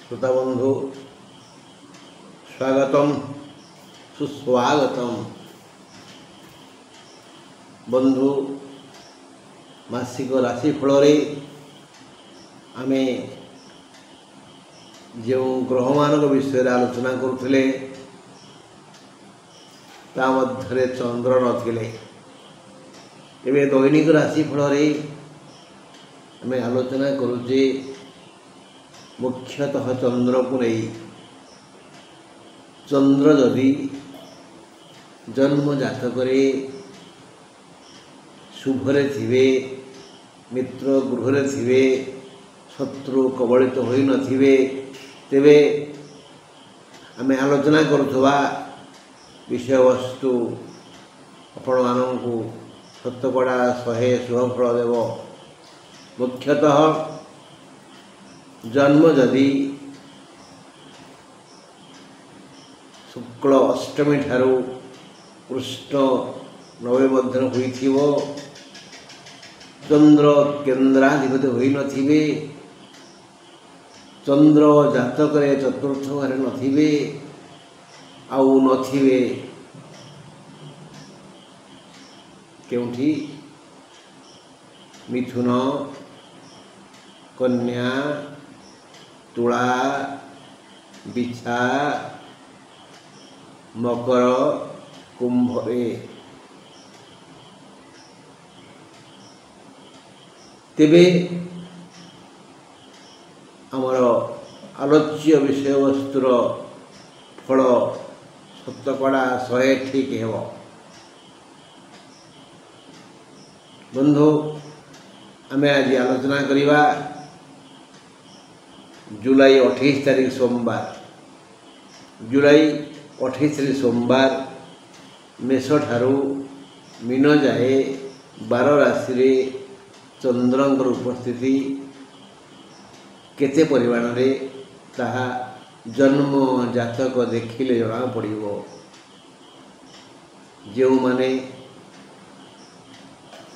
श्रोता बंधु स्वागतम सुस्वागतम। बंधु मासिक राशिफल आमे जो ग्रह मान विषय आलोचना करुले ता मध्य चंद्र नथिले। एवं दैनिक राशिफल आमे आलोचना करुचे मुख्यतः चंद्र को नहीं। चंद्र जदि जन्म जातक शुभरे थिवे, मित्र गृहरे थिवे, शत्रु कबलित हो नथिवे, तेबे आमे आलोचना करुवा विषय वस्तु आपण मानू शतकड़ा 100 शुभफल देव। मुख्यतः जन्म जदि शुक्ल अष्टमी ठारू कृष्ण नवे मध्य होइथिवो, चंद्र केन्द्राधिपति होई नथिवे, चंद्र जातक चतुर्थ घरे नथिवे, आउ नथिवे केउठी मिथुन, कन्या, तुला, बिछा, मकर, कुंभ तेबे आमर आलोच्य विषय वस्तुर फल शतकड़ा 100 ठीक है। बंधु आमे आज आलोचना करिबा जुलाई 28 तारीख सोमवार। जुलाई 28 तारीख सोमवार मेष ठारू मीन जाए 12 राशि रे चंद्रंकर उपस्थिति केते परिमाण रे ताहा जन्म जातक देखिले जना पड़िबो। जो माने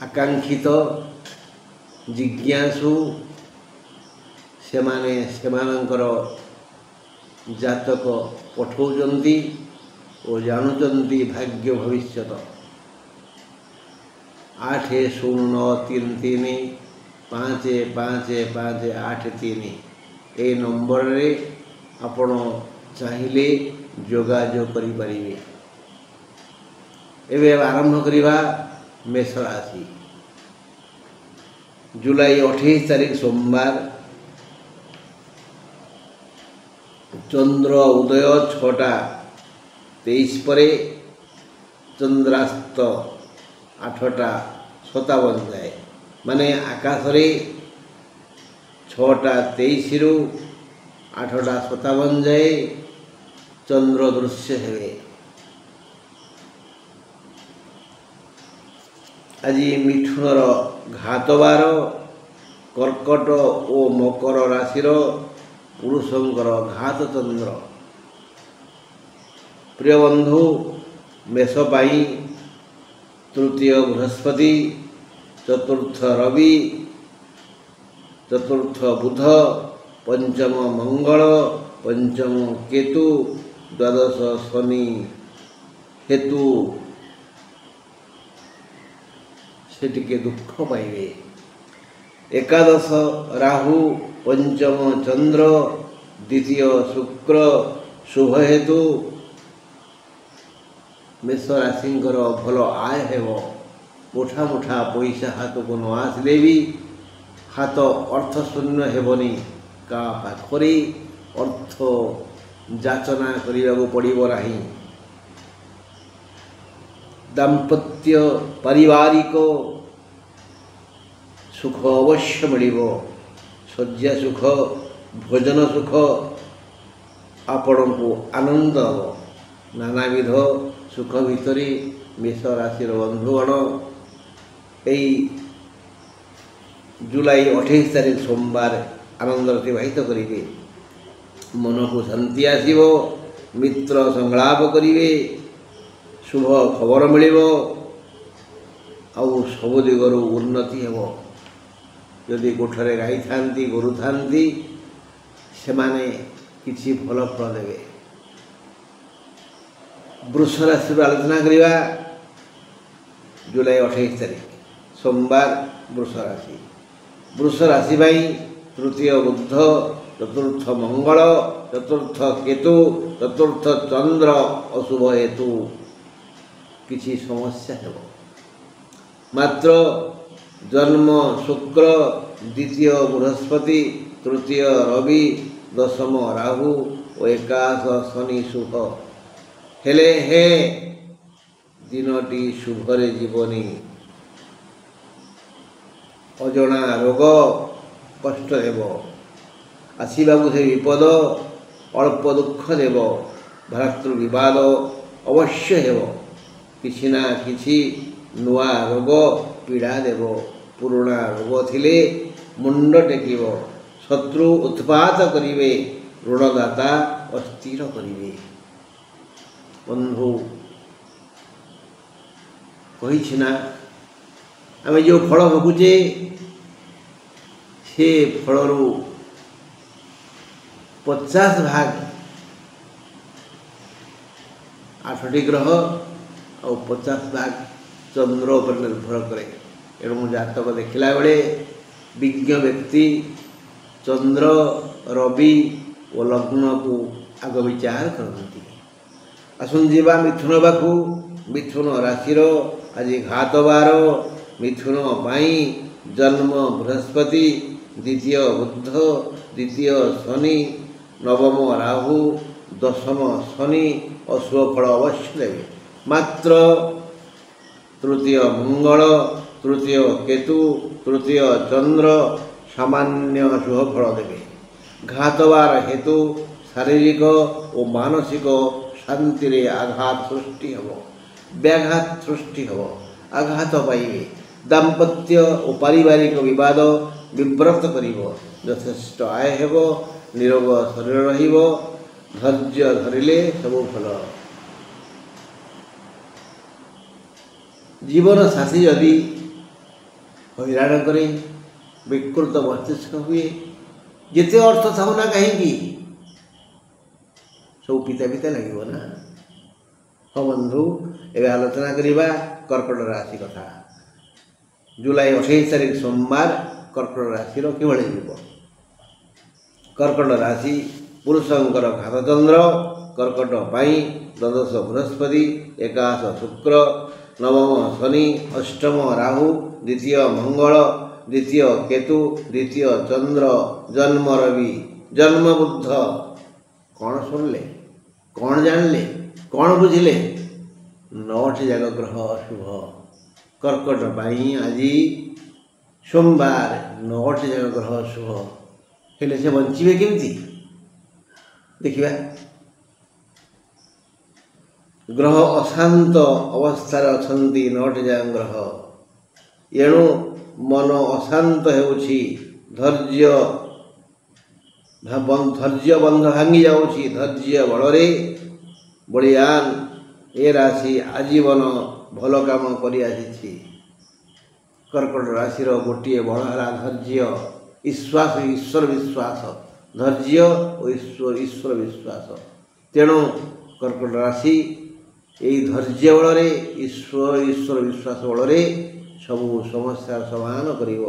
आकांक्षित जिज्ञासु सेमाने सेमानंकर जातक पठौचंती और जानुचंती भाग्य भविष्यत 8093355583 ए नंबर रे आपण चाहिए जोगाजोग करि परिबे। एबे आरंभ करिबा मेष राशि। जुलाई 28 तारीख सोमवार चंद्र उदय 6:23 परे, चंद्रास्त 8:57 जाए, माने आकाश रे 6:23 रु 8:57 जाए चंद्र दृश्य हेबे। आज मिथुनर घातबार, कर्कट और मकर राशिर पुरुषंकर घात चंद्र। प्रिय बंधु मेष पाई तृतीय बृहस्पति, चतुर्थ रवि, चतुर्थ बुध, पंचम मंगल, पंचम केतु, द्वादश शनि हेतु से टिके दुख पाइबे। एकादश राहु, पंचम चंद्र, द्वितीय शुक्र शुभ हेतु मेष राशिंकर भल आय हेब। मुठा मुठा पैसा हाथ को न आसले भी हाथ अर्थ शून्य हेबनी। का पाखरे अर्थ जाचना करने को पड़िबो नाही। दाम्पत्य पारिवारिक सुख अवश्य मिलिबो। शज्या सुख, भोजन सुख आपण को आनंद हो। नानाविध सुख भितर मेष राशि बंधुगण यही जुलाई 28 तारीख सोमवार आनंद अतिबाहित करेंगे। मन को शांति आसो, मित्र संलाप करेंगे, शुभ खबर मिलिबो, आउ सब दिगरु उन्नति हेबो। यदि कोठरे गाई थांती गोरु थांती ସେମାନେ କିଛି ଭଲ ଫଳ ଦେବେ। ବୃଷ ରାଶିର ଆଲୋଚନା କରିବା। ଜୁଲାଇ 28 ତାରିଖ सोमवार वृष राशि। वृष राशि भाई तृतीय बुध, चतुर्थ मंगल, चतुर्थ केतु, चतुर्थ चंद्र अशुभ हेतु किसी समस्या है। मात्र जन्म शुक्र, द्वितीय बृहस्पति, तृतीय रवि, दशम राहु और एकादश शनि शुभ हेले हे दिनटी शुभरे जीवनी। अजना रोग कष्ट देव, आसवाक से विपद अल्प दुख देव, भ्रातृ विवाद अवश्य हेब, किसी ना किसी नुआ रोग पीड़ा देव। पुराणा रोग थिले मुंड टेकिब, शत्रु उत्पात करिवे, ऋणदाता अस्थिर करिवे। बंधु कही ना आम जो फल भोगुचे से फल 50 भाग 8टी ग्रह और 50 भाग चंद्र पर निर्भर करे। एणु जातक देखला बेले विज्ञ व्यक्ति चंद्र रवि और लग्न को आग विचार करती। आसुन जीवा मिथुन बाकू। मिथुन राशिर आज घातवार। मिथुन पाई जन्म बृहस्पति, द्वितीय बुध, द्वितीय शनि, नवम राहु, दशम शनि अशुभ फल अवश्य देवे। मात्र तृतीय मंगल, तृतीय केतु, तृतीय चंद्र सामान्य शुभ फल देवे। घातवार हेतु शारीरिक और मानसिक शांति रे आघात सृष्टि हेब, व्याघात सृष्टि हेब, आघात पाइबे। दाम्पत्य और पारिवारिक विवाद विव्रत करिब। यथेष्ट आय हेब, निरोग शरीर रहिब, धैर्य धरिले सबु भल। जीवन साथी यदि हैरान करे, विकृत मस्तिष्क हुए, जिते अर्थ थाऊ ना कहीं सब पिता पिता लगे ना। हाँ बंधु, एवं आलोचना करवा कर्कट राशि कथा। जुलाई 28 तारीख सोमवार कर्कट राशि किभଳି जीव। कर्कट राशि पुरुषंकर घातचंद्र। कर्कट पाई द्वादश बृहस्पति, एकादश शुक्र, नवम शनि, अष्टम राहु, द्वितीय मंगल, द्वितीय केतु, द्वितीय चंद्र, जन्म रवि, जन्म बुध। कौन शुणिले, कौन जानले, कौन बुझिले? 9टी जाक ग्रह शुभ। कर्कट पाई आज सोमवार 9टी जाक ग्रह शुभ हेले से बंचिबे केमती देखिबा। ग्रह अशांत अवस्था अछंती 9टी जाक ग्रह। एणु मन अशांत हेउछि, धैर्य बंध भांगी जाउछि। धैर्य बलरे बलियान ए राशि आजीवन भल काम करि आसी। कर्कट राशिर गोटे बल है धैर्य, विश्वास, ईश्वर विश्वास। धैर्य और ईश्वर विश्वास। तेणु कर्कट राशि यही धैर्य बल ईश्वर विश्वास बल सबू समस्या समाधान करिव।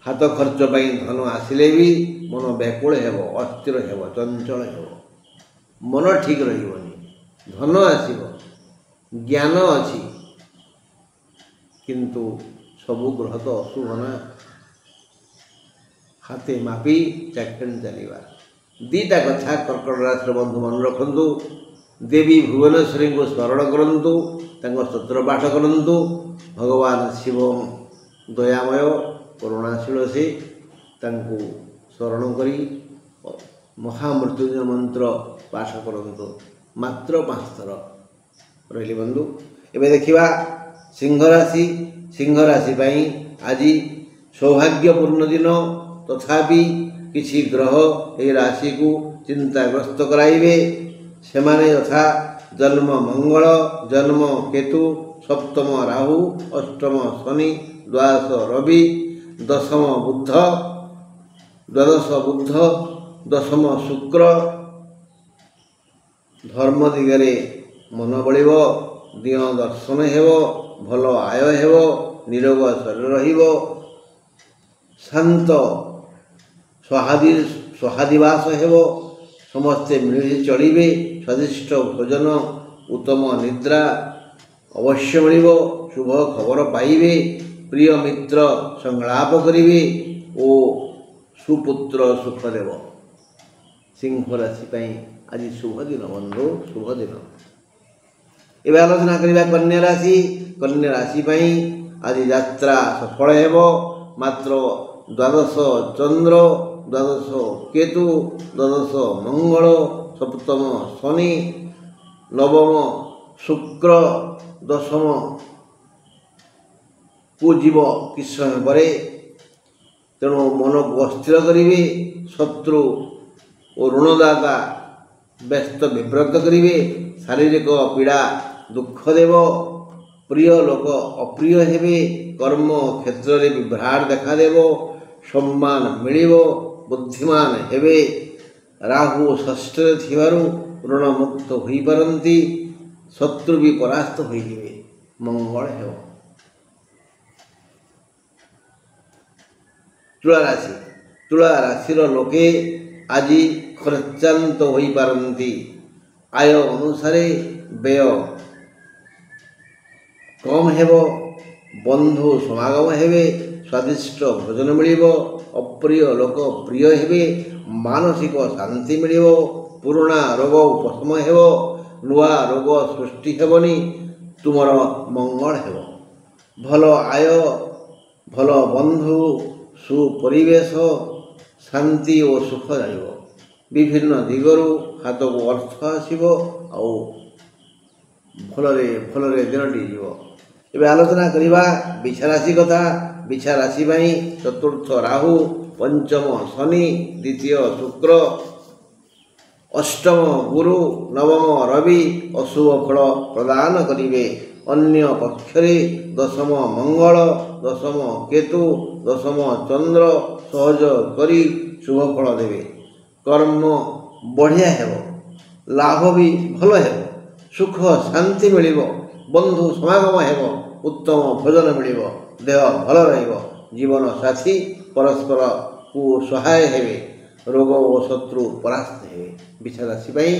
हाथ खर्च पाई धन आसिले भी मन व्याकुल हेब, अस्थिर हेब, चंचल हेब, मन ठीक रहिबनी। धन आसिब, ज्ञान अच्छी, किंतु सबु ग्रह तो अशुभ ना। हाथे मापी चाखेण चलवा। दीटा कथा कर्कट राशि बंधु मन रखु। देवी भुवनेश्वरी को स्मरण करंतु, स्तोत्र पाठ करंतु। भगवान शिव दयामय करुणाशील से स्मरण करी महामृत्युंजय मंत्र पाठ करंतु। मात्र 5 थर रही बंधु। एवं देखा सिंह राशि। सिंह राशि पाई आज सौभाग्यपूर्ण दिन। तथापि किसी ग्रह ये राशि को चिंताग्रस्त कराइबे। सेमाने यथा जन्म मंगल, जन्म केतु, सप्तम राहु, अष्टम शनि, द्वादश रवि, दशम बुध, ଦ୍ୱାଦଶ ବୁଦ୍ଧ, ଦଶମ ଶୁକ୍ର। ଧର୍ମ ଦିଗରେ ମନ ବଳିବ, ଦିନ ଦର୍ଶନ ହେବ, ଭଲ ଆୟ ହେବ, ନିରୋଗ ଶରୀର ରହିବ, ଶାନ୍ତ ସ୍ୱାହାଦିବାସ ହେବ, ସମସ୍ତେ ମିଳିମିଶି ଚଳିବେ, ସ୍ୱାଦିଷ୍ଟ ଭୋଜନ, ଉତ୍ତମ ନିଦ୍ରା ଅବଶ୍ୟ ମିଳିବ, ଶୁଭ ଖବର ପାଇବେ, ପ୍ରିୟ ମିତ୍ର ସଂଳାପ କରିବେ ଓ ସୁପୁତ୍ର ସୁଖ ଦେବ। ସିଂହ ରାଶି ପାଇଁ ଆଜି ଶୁଭ ଦିନ ବନ୍ଧୁ, ଶୁଭ ଦିନ। ଏବେ ଆଲୋଚନା କରିବା କନ୍ୟା ରାଶି। କନ୍ୟା ରାଶି ପାଇଁ ଆଜି ଯାତ୍ରା ସଫଳ ହେବ। ମାତ୍ର ଦ୍ୱାଦଶ ଚନ୍ଦ୍ର, ଦ୍ୱାଦଶ କେତୁ, ଦ୍ୱାଦଶ ମଙ୍ଗଳ, ସପ୍ତମ ଶନି, ନବମ ଶୁକ୍ର, ଦଶମକୁ ଯିବ କିଛି ସମୟ ପରେ। ତେଣୁ ମନକୁ ଅସ୍ଥିର କରିବେ, ଶତ୍ରୁ ଓ ଋଣଦାତା ବ୍ୟସ୍ତ ବିବ୍ରତ କରିବେ, ଶାରୀରିକ ପୀଡ଼ା ଦୁଃଖ ଦେବ, ପ୍ରିୟ ଲୋକ ଅପ୍ରିୟ ହେବେ, କର୍ମ କ୍ଷେତ୍ରରେ ବିଭ୍ରାଟ ଦେଖାଦେବ, ସମ୍ମାନ ମିଳିବ, ବୁଦ୍ଧିମାନ ହେବେ। ରାହୁ ଷଷ୍ଠରେ ଥିବାରୁ ଋଣମୁକ୍ତ ହୋଇପାରନ୍ତି, ଶତ୍ରୁ ବି ପରାସ୍ତ ହୋଇଯିବେ, ମଙ୍ଗଳ ହେବ। ତୁଳା ରାଶି। ତୁଳା ରାଶିର ଲୋକେ ଆଜି ଖର୍ଚ୍ଚାନ୍ତ ହୋଇପାରନ୍ତି। ଆୟ ଅନୁସାରେ ବ୍ୟୟ କମ୍ ହେବ, ବନ୍ଧୁ ସମାଗମ ହେବେ, ସ୍ୱାଦିଷ୍ଟ ଭୋଜନ ମିଳିବ, ଅପ୍ରିୟ ଲୋକ ପ୍ରିୟ ହେବେ, ମାନସିକ ଶାନ୍ତି ମିଳିବ, ପୁରୁଣା ରୋଗ ଉପଶମ ହେବ, ନୂଆ ରୋଗ ସୃଷ୍ଟି ହେବନି, ତୁମର ମଙ୍ଗଳ ହେବ। ଭଲ ଆୟ, ଭଲ ବନ୍ଧୁ, ସୁପରିବେଶ, ଶାନ୍ତି ଓ ସୁଖ ଜାଣିବ। ବିଭିନ୍ନ ଦିଗରୁ ହାତକୁ ଅର୍ଥ ଆସିବ ଆଉ ଭଲରେ ଭଲରେ ଦିନଟି ଯିବ। ଏବେ ଆଲୋଚନା କରିବା ବିଛା ରାଶି କଥା। ବିଛା ରାଶି ପାଇଁ ଚତୁର୍ଥ ରାହୁ, ପଞ୍ଚମ ଶନି, ଦ୍ୱିତୀୟ ଶୁକ୍ର, ଅଷ୍ଟମ ଗୁରୁ, ନବମ ରବି ଅଶୁଭ ଫଳ ପ୍ରଦାନ କରିବେ। ଅନ୍ୟ ପକ୍ଷରେ ଦଶମ ମଙ୍ଗଳ, ଦଶମ କେତୁ, ଦଶମ ଚନ୍ଦ୍ର ସହଯୋଗ କରି ଶୁଭ ଫଳ ଦେବେ। କର୍ମ ବଢ଼ିଆ ହେବ, ଲାଭ ବି ଭଲ ହେବ, ସୁଖ ଶାନ୍ତି ମିଳିବ, ବନ୍ଧୁ ସମାଗମ ହେବ, ଉତ୍ତମ ଭୋଜନ ମିଳିବ, ଦେହ ଭଲ ରହିବ, ଜୀବନ ସାଥୀ ପରସ୍ପରକୁ ସହାୟ ହେବେ, ରୋଗ ଓ ଶତ୍ରୁ ପରାସ୍ତ ହେବେ। ବିଛା ରାଶି ପାଇଁ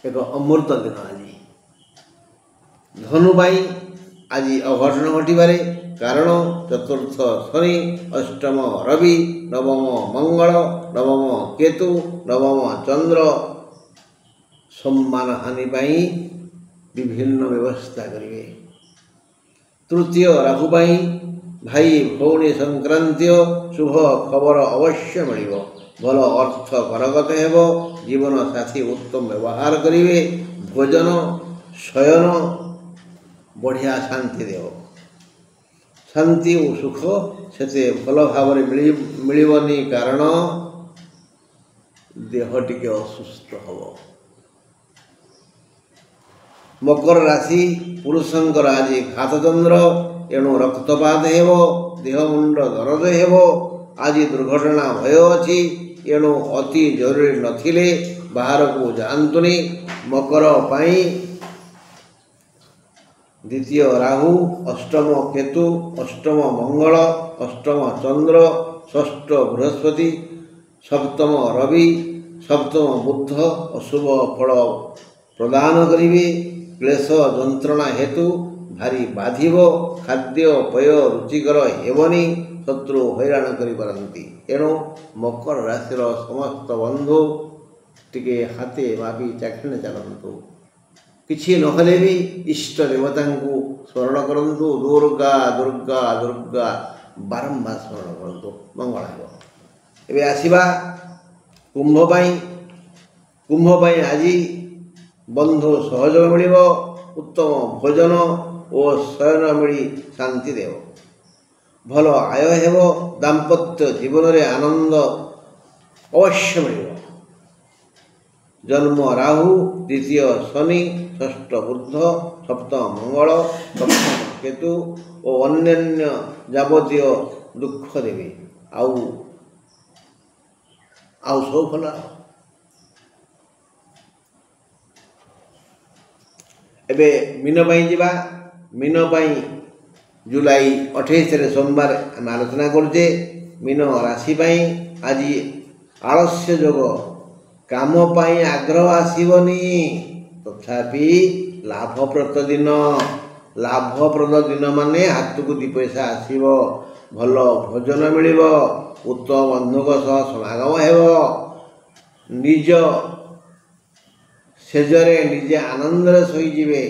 ଏକ ଅମୃତ ଦିନ ଆଜି। ଧନୁ ପାଇଁ ଆଜି ଅଘଟଣ ଘଟିବାରେ କାରଣ ଚତୁର୍ଥ ଶନି, ଅଷ୍ଟମ ରବି, ନବମ ମଙ୍ଗଳ, ନବମ କେତୁ, ନବମ ଚନ୍ଦ୍ର ସମ୍ମାନ ହାନି ପାଇଁ ବିଭିନ୍ନ ବ୍ୟବସ୍ଥା କରିବେ। ତୃତୀୟ ରାହୁ ପାଇଁ ଭାଇ ଭଉଣୀ ସଂକ୍ରାନ୍ତୀୟ ଶୁଭ ଖବର ଅବଶ୍ୟ ମିଳିବ, ଭଲ ଅର୍ଥ କରଗତ ହେବ, ଜୀବନ ସାଥୀ ଉତ୍ତମ ବ୍ୟବହାର କରିବେ, ଭୋଜନ ଶୟନ ବଢ଼ିଆ ଶାନ୍ତି ଦେବ। ଶାନ୍ତି ଓ ସୁଖ ସେତେ ଭଲ ଭାବରେ ମିଳିବନି, କାରଣ ଦେହ ଟିକେ ଅସୁସ୍ଥ ହେବ। ମକର ରାଶି ପୁରୁଷଙ୍କର ଆଜି ଘାତଚନ୍ଦ୍ର, ଏଣୁ ରକ୍ତପାତ ହେବ, ଦେହ ମୁଣ୍ଡ ଦରଜ ହେବ, ଆଜି ଦୁର୍ଘଟଣା ଭୟ ଅଛି, ଏଣୁ ଅତି ଜରୁରୀ ନଥିଲେ ବାହାରକୁ ଯାଆନ୍ତୁନି। ମକର ପାଇଁ ଦ୍ୱିତୀୟ ରାହୁ, ଅଷ୍ଟମ କେତୁ, ଅଷ୍ଟମ ମଙ୍ଗଳ, ଅଷ୍ଟମ ଚନ୍ଦ୍ର, ଷଷ୍ଠ ବୃହସ୍ପତି, ସପ୍ତମ ରବି, ସପ୍ତମ ବୁଦ୍ଧ ଅଶୁଭ ଫଳ ପ୍ରଦାନ କରିବେ। କ୍ଲେଶ ଯନ୍ତ୍ରଣା ହେତୁ ଭାରି ବାଧିବ, ଖାଦ୍ୟପେୟ ରୁଚିକର ହେବନି, ଶତ୍ରୁ ହଇରାଣ କରିପାରନ୍ତି। ଏଣୁ ମକର ରାଶିର ସମସ୍ତ ବନ୍ଧୁ ଟିକେ ହାତେ ମାପି ଚାଖିଣେ ଚାଲନ୍ତୁ। କିଛି ନହେଲେ ବି ଇଷ୍ଟ ଦେବତାଙ୍କୁ ସ୍ମରଣ କରନ୍ତୁ। ଦୁର୍ଗା ଦୁର୍ଗା ଦୁର୍ଗା ବାରମ୍ବାର ସ୍ମରଣ କରନ୍ତୁ, ମଙ୍ଗଳ ହେବ। ଏବେ ଆସିବା କୁମ୍ଭ ପାଇଁ। କୁମ୍ଭ ପାଇଁ ଆଜି ବନ୍ଧୁ ସହଯୋଗ ମିଳିବ, ଉତ୍ତମ ଭୋଜନ ଓ ଶୟନ ମିଳି ଶାନ୍ତି ଦେବ, ଭଲ ଆୟ ହେବ, ଦାମ୍ପତ୍ୟ ଜୀବନରେ ଆନନ୍ଦ ଅବଶ୍ୟ ମିଳିବ। ଜନ୍ମ ରାହୁ, ଦ୍ୱିତୀୟ ଶନି, ଷଷ୍ଠ ବୁଦ୍ଧ, ସପ୍ତମ ମଙ୍ଗଳ, ସପ୍ତମ କେତୁ ଓ ଅନ୍ୟାନ୍ୟ ଯାବତୀୟ ଦୁଃଖ ଦେବେ। ଆଉ ଆଉ ସବୁ ଭଲ। ଏବେ ମୀନ ପାଇଁ ଯିବା। ମୀନ ପାଇଁ ଜୁଲାଇ 28 ସୋମବାର ଆମେ ଆଲୋଚନା କରୁଛେ। ମୀନ ରାଶି ପାଇଁ ଆଜି ଆଳସ୍ୟ ଯୋଗ, କାମ ପାଇଁ ଆଗ୍ରହ ଆସିବନି, ତଥାପି ଲାଭପ୍ରଦ ଦିନ। ଲାଭପ୍ରଦ ଦିନ ମାନେ ହାତକୁ 2 ପଇସା ଆସିବ, ଭଲ ଭୋଜନ ମିଳିବ, ଉତ୍ତମ ବନ୍ଧୁଙ୍କ ସହ ସମାଗମ ହେବ, ନିଜ ସେଜରେ ନିଜେ ଆନନ୍ଦରେ ଶୋଇଯିବେ।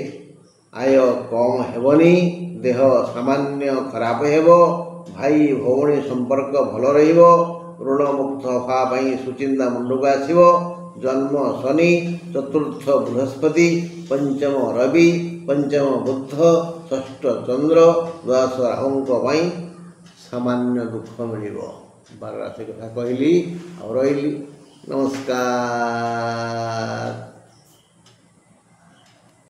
ଆୟ କମ୍ ହେବନି, ଦେହ ସାମାନ୍ୟ ଖରାପ ହେବ, ଭାଇ ଭଉଣୀ ସମ୍ପର୍କ ଭଲ ରହିବ, ଋଣମୁକ୍ତ ହେବା ପାଇଁ ସୁଚିନ୍ତା ମୁଣ୍ଡକୁ ଆସିବ। ଜନ୍ମ ଶନି, ଚତୁର୍ଥ ବୃହସ୍ପତି, ପଞ୍ଚମ ରବି, ପଞ୍ଚମ ବୁଧ, ଷଷ୍ଠ ଚନ୍ଦ୍ର, ଦ୍ୱାଦଶ ରାହୁଙ୍କ ପାଇଁ ସାମାନ୍ୟ ଦୁଃଖ ମିଳିବ। 12 ରାଶି କଥା କହିଲି, ଆଉ ରହିଲି। ନମସ୍କାର।